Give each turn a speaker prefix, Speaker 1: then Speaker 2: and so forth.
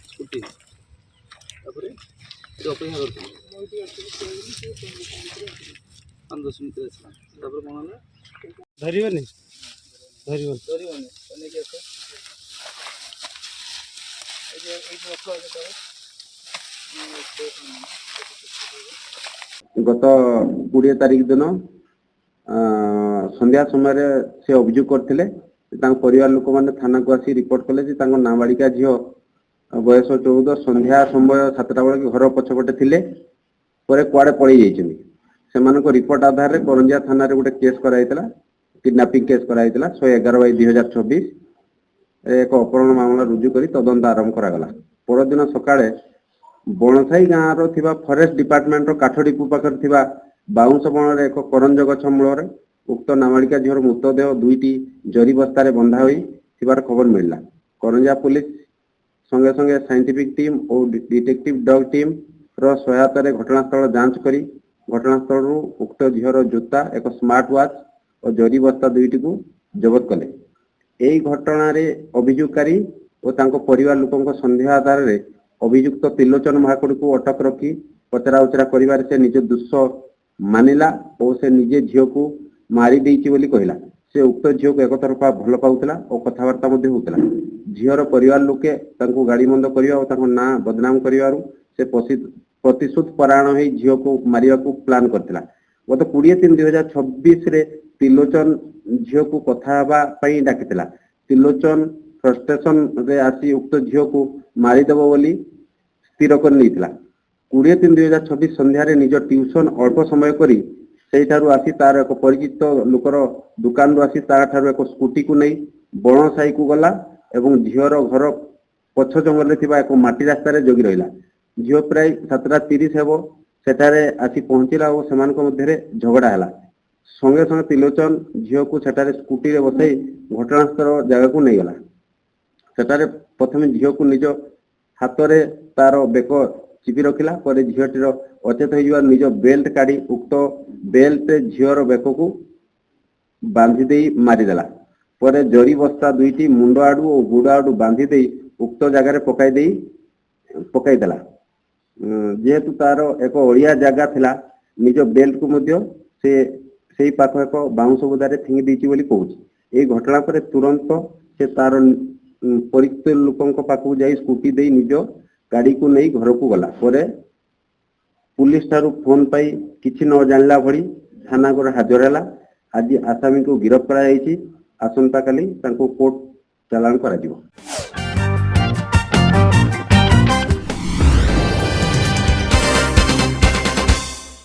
Speaker 1: Scooty तापरे अपेक्षा करते 5-10 मिनट आसला तापर कौन है
Speaker 2: धरबनी धरबनी
Speaker 1: धरबनी अनेक आस
Speaker 3: गत 20 तारिख दिन संध्या समय से अभियोग करते परिवार लोक मैंने थाना को आसी रिपोर्ट कले नाबालिका झील बयस 14 संध्या समय 7टा बेल घर पछपटे थिले कुआड़े पड़े जाइए रिपोर्ट आधार में करंजिया थाना गोटे केस कराइला किडनैपिंग केस कराइला 111/2024 एक अपहरण मामला रुजु कर तदंत आरंभ करागला। परदिन सकाळे बणसाई गाँव रो फॉरेस्ट डिपार्टमेंट रो काठडिपु पाखर थिबा बाउंस बण एक करंज गछ मूल उक्त नाबालिका झीर मृतदेह 2टी जरी बस्तार बंधा होई थिबार खबर मिलला। करंजिया पुलिस संगे संगे साइंटिफिक टीम और डिटेक्टिव डॉग टीम रो सहायतार घटनास्थल जांच करी घटनास्थल उक्त झीर जूता एक स्मार्ट वॉच और जरी बस्ता 2टी को जबत कले। यही घटना रे अभियोगकारी और तांको परिवार लोकों संदेह आधार रे अभियुक्त त्रिलोचन महाकुड़ को अटक रखी पचरा उचरा करिवार से निज दुस्स मानिला और से निजे झील को मारी देइछि बोली कहला। से उक्त झील को एक तरफा भल पाउतला और कथबार्ता मध्य होतला। झीर परिवार लोके तांको गाड़ी बंद करिवा और तांको ना बदनाम करिवारु से प्रतिशोध परायण होई झील को मारिया को प्लान करथिला। गत 20/3/2026 रे त्रिलोचन झील को कथा हबा पई डाकिथिला। त्रिलोचन फ्रस्ट्रेशन रे आसी उक्त झील को मारिदेव बोली स्थिर कर नैथिला। 20/3/2026 संध्या रे निज ट्यूशन अल्प समय करी सेठारु आसी तार एक परिचित लोकर दुकान रु आसी तार ठारु एक स्कूटी को नहीं बण साई को गला एवं झीर घर पछ जंगल थिबा एक माटी रास्ता रे जोगी रहिला। झील प्राय 7:30 हेबो सेठारे आसी पहुंचिला और सेमानक मध्यरे झगड़ा हला। संगे संगे त्रिलोचन झील को सेठारे स्कूटी रे बसई घटनास्थल जगह को नहीं गला। सेठारे प्रथम झील को निज हाथ रे तार बेक चिपी रखिला पर झीलटीर अचेत हो निज बेल्ट काढ़ी उक्त बेल्ट झीर बेक को बांधी दे मारिदेला। पर जरी बस्ता 2टी मुंड आडू और गुड़ आडू बांधी दे उक्त जगार पकाईदेला। जेहेतु तार एक ओडिया जगह थिला निज बेल्ट को मध्य से पाख एक बाउंस बुदारे फिंगी देइछि बोली कहूछि। ए घटना पर तुरंत से तार परिचित लोकों पाखु जाई स्कूटी दे निज गाड़ी को नहीं घर को गला। पर पुलिस ठारू फोन पाई किछि न जानला भली थाना को हाजर हैला। आज आसामी को गिरफ्त करा जायछि। आसंता काली तांको कोर्ट चालान करा दिबो।